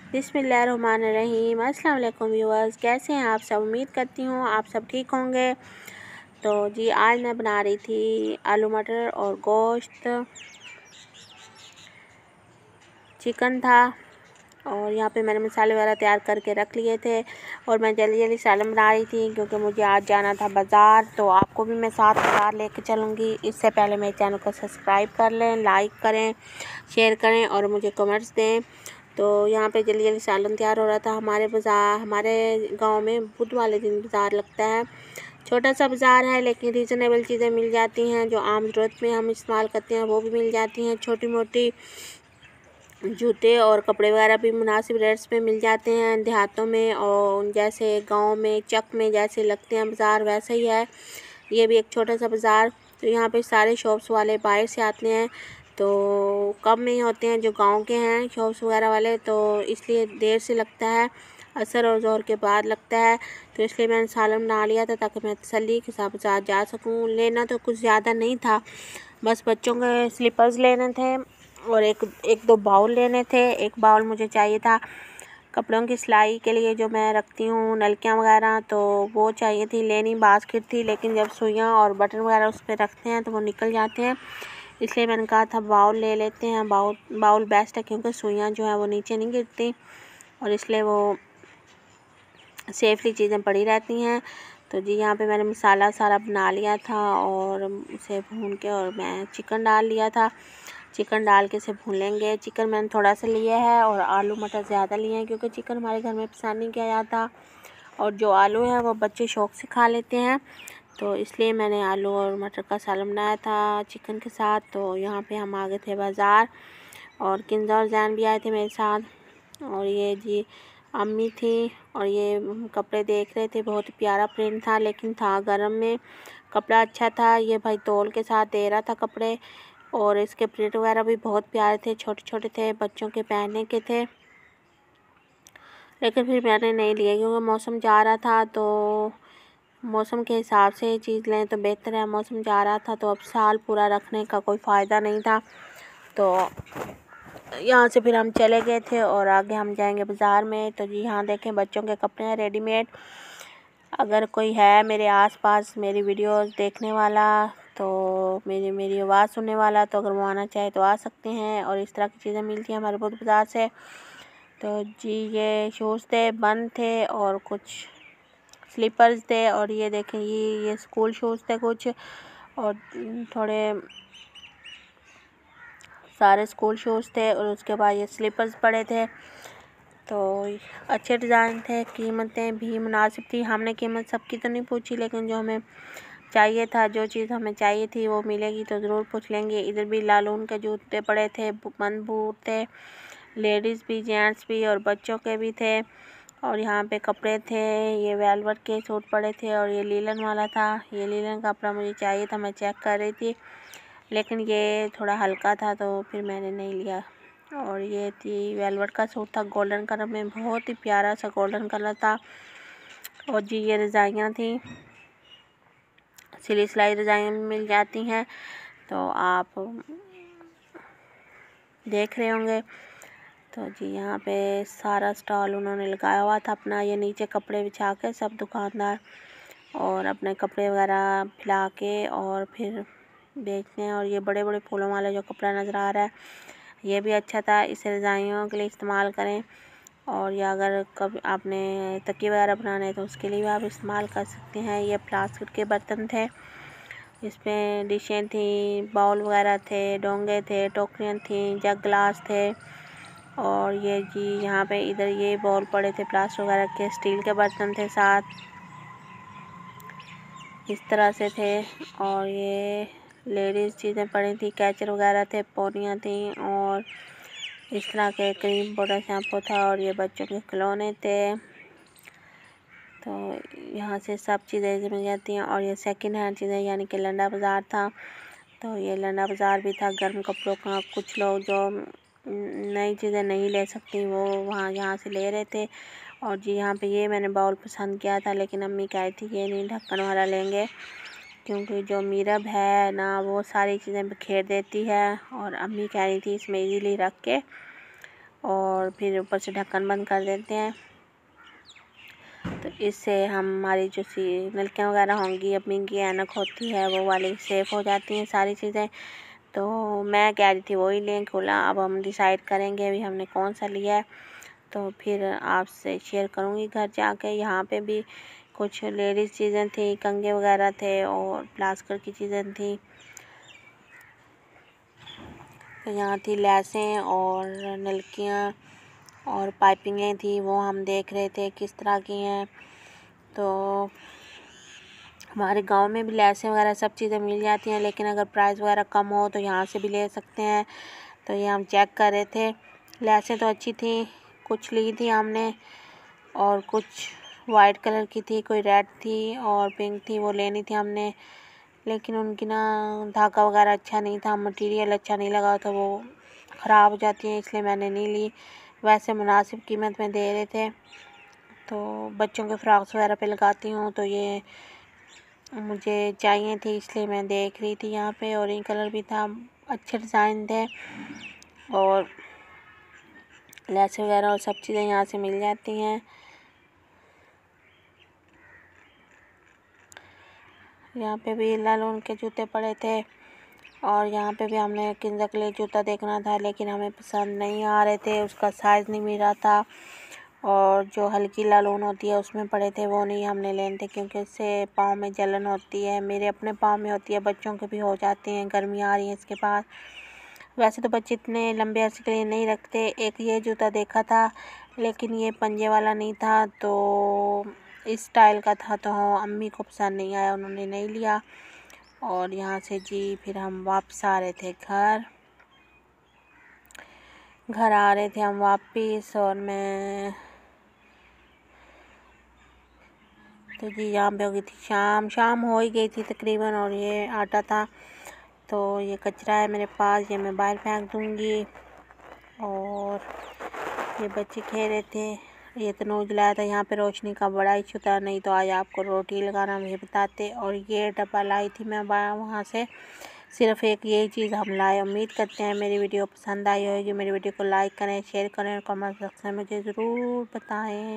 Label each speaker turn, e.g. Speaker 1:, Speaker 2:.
Speaker 1: बिस्मिल्लाहिर्रहमानिर्रहीम। अस्सलाम वालेकुम व्यूअर्स, कैसे हैं आप सब? उम्मीद करती हूँ आप सब ठीक होंगे। तो जी आज मैं बना रही थी आलू मटर और गोश्त, चिकन था और यहाँ पे मैंने मसाले वगैरह तैयार करके रख लिए थे और मैं जल्दी जल्दी सालन बना रही थी क्योंकि मुझे आज जाना था बाज़ार। तो आपको भी मैं साथ बाज़ार लेके चलूँगी। इससे पहले मेरे चैनल को सब्सक्राइब कर लें, लाइक करें, शेयर करें और मुझे कमेंट्स दें। तो यहाँ पे जल्दी जल्दी सालन तैयार हो रहा था। हमारे गांव में बुध वाले दिन बाज़ार लगता है। छोटा सा बाज़ार है लेकिन रीज़नेबल चीज़ें मिल जाती हैं, जो आम ज़रूरत में हम इस्तेमाल करते हैं वो भी मिल जाती हैं। छोटी मोटी जूते और कपड़े वगैरह भी मुनासिब रेट्स पे मिल जाते हैं देहातों में, और जैसे गांव में चक में जैसे लगते हैं बाज़ार वैसा ही है ये भी एक छोटा सा बाज़ार। तो यहाँ पे सारे शॉप्स वाले बाहर से आते हैं, तो कम में ही होते हैं जो गांव के हैं शॉप्स वगैरह वाले, तो इसलिए देर से लगता है, असर और ज़ोहर के बाद लगता है। तो इसलिए मैंने सालन बना लिया था ताकि मैं तसल्ली के साथ बाज़ार जा सकूँ। लेना तो कुछ ज़्यादा नहीं था, बस बच्चों के स्लीपर्स लेने थे और एक दो बाउल लेने थे। एक बाउल मुझे चाहिए था कपड़ों की सिलाई के लिए जो मैं रखती हूँ, नलकियाँ वगैरह, तो वो चाहिए थी। लेनी बास्केट थी लेकिन जब सुइयाँ और बटन वगैरह उस पर रखते हैं तो वो निकल जाते हैं, इसलिए मैंने कहा था बाउल ले लेते हैं। बाउल बेस्ट है क्योंकि सुइयाँ जो है वो नीचे नहीं गिरती और इसलिए वो सेफली चीज़ें पड़ी रहती हैं। तो जी यहाँ पे मैंने मसाला सारा बना लिया था और उसे भून के और मैं चिकन डाल लिया था। चिकन डाल के इसे भून लेंगे। चिकन मैंने थोड़ा सा लिया है और आलू मटर ज़्यादा लिए हैं क्योंकि चिकन हमारे घर में पसंद नहीं किया जाता और जो आलू है वो बच्चे शौक़ से खा लेते हैं, तो इसलिए मैंने आलू और मटर का सालन बनाया था चिकन के साथ। तो यहाँ पे हम आ गए थे बाज़ार और किंजा और जैन भी आए थे मेरे साथ और ये जी अम्मी थी और ये कपड़े देख रहे थे। बहुत प्यारा प्रिंट था लेकिन था गरम में, कपड़ा अच्छा था। ये भाई तौल के साथ दे रहा था कपड़े और इसके प्रिंट वगैरह भी बहुत प्यारे थे, छोटे छोटे थे, बच्चों के पहनने के थे। लेकिन फिर मैंने नहीं लिए क्योंकि मौसम जा रहा था, तो मौसम के हिसाब से चीज़ लें तो बेहतर है। मौसम जा रहा था तो अब साल पूरा रखने का कोई फ़ायदा नहीं था, तो यहाँ से फिर हम चले गए थे और आगे हम जाएंगे बाज़ार में। तो जी यहाँ देखें बच्चों के कपड़े हैं रेडीमेड। अगर कोई है मेरे आसपास मेरी वीडियोस देखने वाला, तो मेरी आवाज़ सुनने वाला, तो अगर वो आना चाहे तो आ सकते हैं और इस तरह की चीज़ें मिलती हैं हमारे बुध बाज़ार से। तो जी ये शूज़ थे, बंद थे और कुछ स्लीपर्स थे और ये देखें ये स्कूल शूज़ थे कुछ, और थोड़े सारे स्कूल शूज़ थे और उसके बाद ये स्लीपर्स पड़े थे। तो अच्छे डिज़ाइन थे, कीमतें भी मुनासिब थी। हमने कीमत सबकी तो नहीं पूछी लेकिन जो हमें चाहिए था, जो चीज़ हमें चाहिए थी वो मिलेगी तो ज़रूर पूछ लेंगे। इधर भी लालून के जूते पड़े थे, बंद बूट थे, लेडीज़ भी जेंट्स भी और बच्चों के भी थे। और यहाँ पे कपड़े थे, ये वेलवेट के सूट पड़े थे और ये लीलन वाला था। ये लीलन का कपड़ा मुझे चाहिए था, मैं चेक कर रही थी लेकिन ये थोड़ा हल्का था तो फिर मैंने नहीं लिया। और ये थी वेलवेट का सूट था गोल्डन कलर में, बहुत ही प्यारा सा गोल्डन कलर था। और जी ये रज़ाइयाँ थी, सिली सिलाई रज़ाइयाँ मिल जाती हैं, तो आप देख रहे होंगे। तो जी यहाँ पे सारा स्टॉल उन्होंने लगाया हुआ था अपना, ये नीचे कपड़े बिछा के सब दुकानदार और अपने कपड़े वगैरह फैला के और फिर बेचते हैं। और ये बड़े बड़े फूलों वाला जो कपड़ा नज़र आ रहा है ये भी अच्छा था, इसे रज़ाइयों के लिए इस्तेमाल करें। और या अगर कभी आपने तकिए वगैरह बनाने हैं तो उसके लिए भी आप इस्तेमाल कर सकते हैं। ये प्लास्टिक के बर्तन थे, इसमें डिशें थी, बाउल वगैरह थे, डोंगे थे, टोकरियाँ थी, जग गिलास थे। और ये जी यहाँ पे इधर ये बाउल पड़े थे प्लास्टिक वगैरह के, स्टील के बर्तन थे साथ, इस तरह से थे। और ये लेडीज़ चीज़ें पड़ी थी, कैचर वगैरह थे, पौनियाँ थी और इस तरह के क्रीम पाउडर शैम्पू था। और ये बच्चों के खिलौने थे, तो यहाँ से सब चीज़ें मिल जाती हैं। और ये सेकंड हैंड चीज़ें यानी कि लंडा बाज़ार था, तो ये लंडा बाज़ार भी था गर्म कपड़ों का। कुछ लोग जो नई चीज़ें नहीं ले सकती वो यहाँ से ले रहे थे। और जी यहाँ पे ये मैंने बाउल पसंद किया था लेकिन अम्मी कह रही थी ये नहीं ढक्कन वाला लेंगे क्योंकि जो मीरब है ना वो सारी चीज़ें बिखेर देती है, और अम्मी कह रही थी इसमें इजीली रख के और फिर ऊपर से ढक्कन बंद कर देते हैं। तो इससे हमारी जो सी नलकियाँ वगैरह होंगी, अपनी की ऐनक होती है वो वाली सेफ़ हो जाती हैं सारी चीज़ें। तो मैं कह रही थी वही लें खुला। अब हम डिसाइड करेंगे अभी हमने कौन सा लिया है, तो फिर आपसे शेयर करूँगी घर जाके। यहाँ पे भी कुछ लेडीज़ चीज़ें थी, कंगे वगैरह थे और प्लास्टर की चीज़ें थी। तो यहाँ थी लैसें और नलकियाँ और पाइपिंगें थी, वो हम देख रहे थे किस तरह की हैं। तो हमारे गांव में भी लैसें वगैरह सब चीज़ें मिल जाती हैं, लेकिन अगर प्राइस वगैरह कम हो तो यहाँ से भी ले सकते हैं। तो ये हम चेक कर रहे थे। लैसें तो अच्छी थी, कुछ ली थी हमने और कुछ वाइट कलर की थी, कोई रेड थी और पिंक थी, वो लेनी थी हमने। लेकिन उनकी ना धागा वगैरह अच्छा नहीं था, मटेरियल अच्छा नहीं लगा, तो वो ख़राब हो जाती हैं, इसलिए मैंने नहीं ली। वैसे मुनासिब कीमत में दे रहे थे, तो बच्चों के फ्रॉक्स वगैरह पे लगाती हूँ, तो ये मुझे चाहिए थी, इसलिए मैं देख रही थी। यहाँ पे ऑरेंज कलर भी था, अच्छे डिज़ाइन थे और लैस वगैरह और सब चीज़ें यहाँ से मिल जाती हैं। यहाँ पे भी लालून के जूते पड़े थे और यहाँ पे भी हमने किंजा के लिए जूता देखना था, लेकिन हमें पसंद नहीं आ रहे थे, उसका साइज़ नहीं मिल रहा था। और जो हल्की लालून होती है उसमें पड़े थे, वो नहीं हमने लेने थे, क्योंकि इससे पाँव में जलन होती है। मेरे अपने पाँव में होती है, बच्चों के भी हो जाती हैं, गर्मी आ रही है इसके पास। वैसे तो बच्चे इतने लंबे अरसे के लिए नहीं रखते। एक ये जूता देखा था, लेकिन ये पंजे वाला नहीं था, तो इस स्टाइल का था, तो अम्मी को पसंद नहीं आया, उन्होंने नहीं लिया। और यहाँ से जी फिर हम वापस आ रहे थे घर आ रहे थे हम वापस। और मैं तो जी यहाँ पे हो गई थी शाम हो ही गई थी तकरीबन। और ये आटा था, तो ये कचरा है मेरे पास, ये मैं बाहर फेंक दूँगी। और ये बच्चे खेल रहे थे, ये तनूज लाया था। यहाँ पे रोशनी का बड़ा इशू था, नहीं तो आज आपको रोटी लगाना भी बताते। और ये डब्बा लाई थी मैं वहाँ से, सिर्फ़ एक यही चीज़ हम लाए। उम्मीद करते हैं मेरी वीडियो पसंद आई होगी। मेरी वीडियो को लाइक करें, शेयर करें और कमेंट सेक्शन में मुझे ज़रूर बताएं।